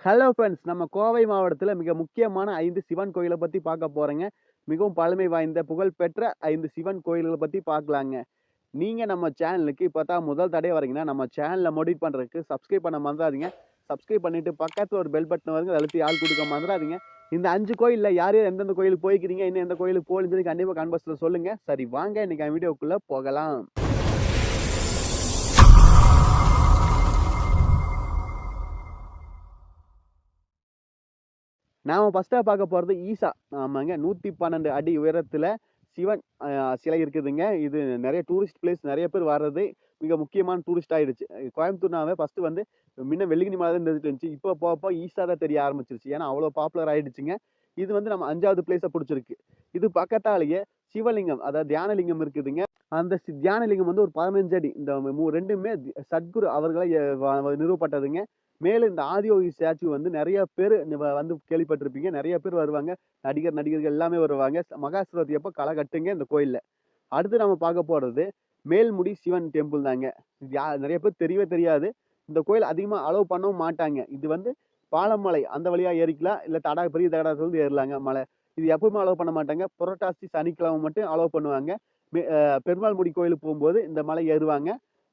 Hello friends, நம்ம கோவை மாவட்டத்தில் மிக முக்கியமான 5 சிவன் கோயிலை பற்றி பார்க்க போகிறேங்க. மிகவும் பழமை வாய்ந்த புகழ்பெற்ற 5 சிவன் கோயில்களை பற்றி பார்க்கலாங்க. நீங்கள் நம்ம சேனலுக்கு இப்போ தான் முதல் தடவை வரீங்கன்னா நம்ம சேனலை மோடிட் பண்ணுறதுக்கு சப்ஸ்கிரைப் பண்ண மறந்துடாதீங்க. சப்ஸ்கிரைப் பண்ணிவிட்டு பக்கத்தில் ஒரு பெல் பட்டன் வருங்க, அழுத்தி ஆள் கொடுக்க மறந்துடாதீங்க. இந்த 5 கோயிலில் யார் யார் எந்தெந்த கோயிலுக்கு போய்க்கிறீங்க, இன்னும் எந்த கோயிலுக்கு போகலன்னு சொல்லி கண்டிப்பாக கன்வர்ஸில் சொல்லுங்கள். சரி வாங்க இன்றைக்கி வீடியோக்குள்ளே போகலாம். நாம ஃபர்ஸ்ட்டாக பார்க்க போகிறது ஈசா. ஆமாங்க, 112 அடி உயரத்தில் சிவன் சிலை இருக்குதுங்க. இது நிறைய டூரிஸ்ட் பிளேஸ், நிறைய பேர் வர்றது மிக முக்கியமான டூரிஸ்ட் ஆகிடுச்சு. கோயம்புத்தூர்னாவே ஃபஸ்ட்டு வந்து முன்ன வெள்ளிங்கிரி மலை தான் தெரிஞ்சுட்டு இருந்துச்சு. இப்போ போக ஈசா தான் தெரிய ஆரம்பிச்சிருச்சு. ஏன்னா அவ்வளோ பாப்புலர் ஆகிடுச்சுங்க. இது வந்து நம்ம 5வது பிளேஸை பிடிச்சிருக்கு. இது பக்கத்தாலேயே சிவலிங்கம், அதாவது தியானலிங்கம் இருக்குதுங்க. அந்த தியானலிங்கம் வந்து ஒரு 15 அடி. இந்த ரெண்டுமே சத்குரு அவர்களை நிறுவப்பட்டதுங்க. மேலும் இந்த ஆதியோகி ஸ்டாச்சு வந்து நிறைய பேர் வந்து கேள்விப்பட்டிருப்பீங்க. நிறைய பேர் வருவாங்க. நடிகர்கள் எல்லாமே வருவாங்க. மகாசிவராத்திரி அப்போ களை கட்டுங்க இந்த கோயிலில். அடுத்து நம்ம பார்க்க போகிறது மேல்முடி சிவன் டெம்பிள் தாங்க. இது நிறைய பேர் தெரியவே தெரியாது. இந்த கோயில் அதிகமாக அலோவ் பண்ணவும் மாட்டாங்க. இது வந்து பாலமலை அந்த வழியாக ஏறிக்கலாம், இல்லை பெரிய தடாகத்துலேருந்து ஏறலாங்க மலை. இது எப்பவுமே அலோவ் பண்ண மாட்டாங்க. புரட்டாசி சனிக்கிழமை மட்டும் அலோவ் பண்ணுவாங்க. பெருமாள் முடி கோயிலுக்கு போகும்போது இந்த மலை ஏறுவாங்க.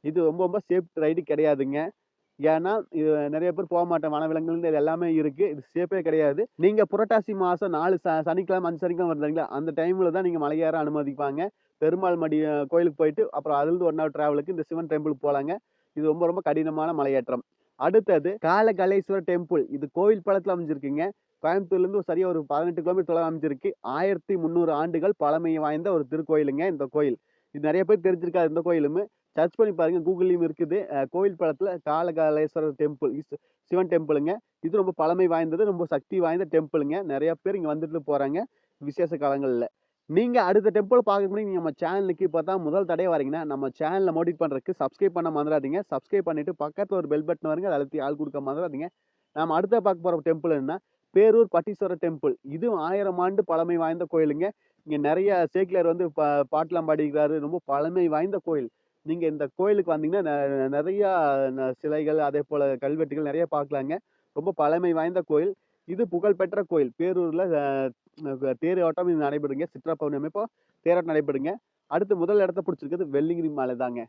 இது ரொம்ப ரொம்ப சேஃப் ரைடு கிடையாதுங்க. ஏன்னா இது நிறைய பேர் போக மாட்டேன், வனவிலங்குகள் இது எல்லாமே இருக்கு. இது சேஃபே கிடையாது. நீங்க புரட்டாசி மாசம் 4 சனிக்கிழமை 5 சனிக்கிழமை வருதுங்களா, அந்த டைம்ல தான் நீங்க மலையேற அனுமதிப்பாங்க. பெருமாள் மடி கோயிலுக்கு போயிட்டு அப்புறம் அதிலிருந்து 1 ஹவர் டிராவலுக்கு இந்த சிவன் டெம்பிள் போலாங்க. இது ரொம்ப ரொம்ப கடினமான மலையேற்றம். அடுத்தது காலகலேஸ்வரர் டெம்பிள். இது கோவில் பழத்தில் அமைஞ்சிருக்குங்க. கோயம்புத்தூர்லேருந்து சரியா ஒரு 18 கிலோமீட்டர் தொலைவில் அமைஞ்சிருக்கு. 1300 ஆண்டுகள் பழமை வாய்ந்த ஒரு திருக்கோயிலுங்க இந்த கோயில். இது நிறைய பேர் தெரிஞ்சிருக்காது. இந்த கோயிலுமே சர்ச் பண்ணி பாருங்க, கூகுள்லையும் இருக்குது. கோவில் படத்துல காலகாலேஸ்வரர் டெம்பிள், சிவன் டெம்பிளுங்க. இது ரொம்ப பழமை வாய்ந்தது, ரொம்ப சக்தி வாய்ந்த டெம்பிளுங்க. நிறைய பேர் இங்க வந்துட்டு போறாங்க விசேஷ காலங்கள்ல. நீங்க அடுத்த டெம்பிள் பார்க்க முடியும். நீங்க நம்ம சேனலுக்கு இப்போ தான் முதல் தடவை வரீங்கன்னா நம்ம சேனலை மோடிட் பண்றதுக்கு சப்ஸ்கிரைப் பண்ண மறந்துடாதீங்க. சப்ஸ்கிரைப் பண்ணிட்டு பக்கத்துல ஒரு பெல் பட்டன் வருங்க, அதை அழுத்தி ஆள் கொடுக்க மறந்துடாதீங்க. நாம அடுத்த பார்க்க போற டெம்பிள் என்ன, பேரூர் பட்டீஸ்வரர் டெம்பிள். இது 1000 ஆண்டு பழமை வாய்ந்த கோயிலுங்க. இங்க நிறைய சேக்கிலார் வந்து பாட்டெல்லாம் பாடிக்கிறாரு. ரொம்ப பழமை வாய்ந்த கோயில். நீங்க இந்த கோயிலுக்கு வந்தீங்கன்னா நிறைய சிலைகள், அதே போல கல்வெட்டுகள் நிறைய பார்க்கலாங்க. ரொம்ப பழமை வாய்ந்த கோயில். இது புகழ்பெற்ற கோயில். பேரூர்ல தேரோட்டம் இது நடைபெறுங்க. சித்ரா பௌர்ணமி அப்போ தேரோட்டம் நடைபெறுங்க. அடுத்து முதல் இடத்த பிடிச்சிருக்கிறது வெள்ளிங்கிரி மலை தாங்க.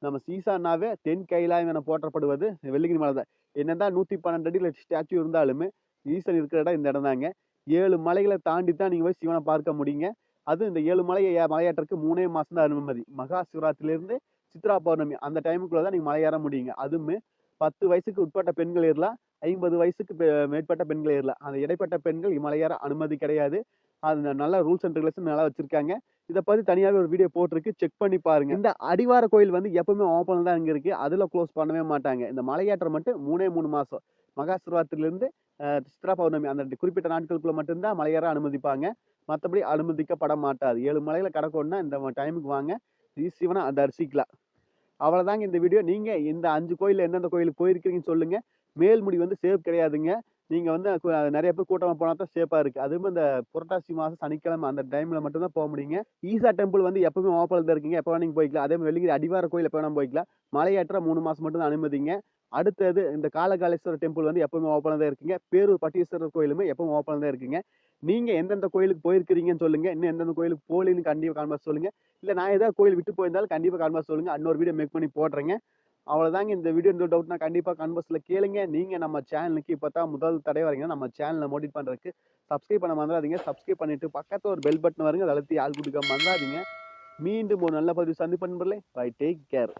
நம்ம சீசானாவே தென் கைலாயம் என போற்றப்படுவது வெள்ளிங்கிரி மலை தான். என்னதான் 112 அடியில் ஸ்டாச்சு இருந்தாலுமே ஈசன் இருக்கிற இடம் இந்த இடம் தாங்க. 7 மலைகளை தாண்டி தான் நீங்க போய் சிவனை பார்க்க முடியுங்க. அதுவும் இந்த 7 மலையேற்றத்துக்கு 3 மாசம் தான் அனுமதி. மகா சிவராத்திரியிலிருந்து சித்ரா பௌர்ணமி அந்த டைமுக்குள்ள தான் நீங்க மலை ஏற முடியுங்க. அதுவுமே 10 வயசுக்கு உட்பட்ட பெண்கள் ஏறலாம், 50 வயசுக்கு மேற்பட்ட பெண்கள் ஏறலாம். அந்த இடைப்பட்ட பெண்கள் மலை ஏற அனுமதி கிடையாது. அது நல்ல ரூல்ஸ் அண்ட் ரெகுலேஷன் நல்லா வச்சிருக்காங்க. இதை பத்தி தனியாவே ஒரு வீடியோ போட்டிருக்கு, செக் பண்ணி பாருங்க. இந்த அடிவார கோயில் வந்து எப்பவுமே ஓப்பன் தான் இங்க இருக்கு. அதுல க்ளோஸ் பண்ணவே மாட்டாங்க. இந்த மலையேற்றம் மட்டும் 3 மாசம். மகா சிவராத்திரியிலிருந்து சித்ரா பௌர்ணமி அந்த குறிப்பிட்ட நாட்களுக்குள்ள மட்டும்தான் மலையேற அனுமதிப்பாங்க. மற்றபடி அனுமதிக்கப்பட மாட்டாது. 7 மலைகளை கடக்கணும்னா இந்த டைமுக்கு வாங்க, சிவனை தரிசிக்கலாம். அவ்வளோதாங்க இந்த வீடியோ. நீங்க இந்த 5 கோயில்ல எந்தெந்த கோயிலுக்கு போயிருக்கீங்கன்னு சொல்லுங்க. மேல்முடி வந்து சேஃப் கிடையாதுங்க. நீங்க வந்து நிறைய பேர் கூட்டமா போனா தான் சேஃபா இருக்கு. அதுவும் இந்த புரட்டாசி மாசம் சனிக்கிழமை அந்த டைம்ல மட்டும் தான் போக முடியுங்க. ஈசா டெம்பிள் வந்து எப்பவுமே ஓப்பன்ல தான் இருக்குங்க. எப்போ வேணா நீங்க போய்க்கலாம். அதே மாதிரி வெள்ளிங்கிரி அடிவார கோயில் எப்போ வேணா போய்க்கலாம். மலையேற்ற 3 மாசம் மட்டும் தான் அனுமதிங்க. அடுத்தது இந்த காலகாலேஸ்வரர் டெம்பிள் வந்து எப்பவுமே ஓப்பன்ல தான் இருக்குங்க. பேரூர் பட்டீஸ்வரர் கோயிலுமே எப்பவும் ஓப்பன்ல தான் இருக்குங்க. நீங்க எந்தெந்த கோயிலுக்கு போயிருக்கிறீங்கன்னு சொல்லுங்க. இன்னும் எந்தெந்த கோயிலுக்கு போகலன்னு கண்டிப்பா கான்வர்ஸ் சொல்லுங்க. இல்ல நான் ஏதாவது கோயில் விட்டு போயிருந்தாலும் கண்டிப்பா கான்வர்ஸ் சொல்லுங்க. இன்னொரு வீடியோ மேக் பண்ணி போடுறேங்க. அவ்வளவுதாங்க இந்த வீடியோ. இந்த டவுட்னா கண்டிப்பா கான்வர்ஸ்ல கேளுங்க. நீங்க நம்ம சேனலுக்கு இப்பதான் முதல் தடவை வரீங்கன்னா நம்ம சேனலை மோடிட் பண்றதுக்கு சப்ஸ்கிரைப் பண்ண மறந்துடாதீங்க. சப்ஸ்கிரைப் பண்ணிட்டு பக்கத்துல ஒரு பெல் பட்டன் வருங்க, அதை அழுத்தி ஆள் கொடுக்க மறந்துடாதீங்க. மீண்டும் ஒரு நல்ல பதிவு சந்திப்பேன் நண்பர்களே. Bye, take care.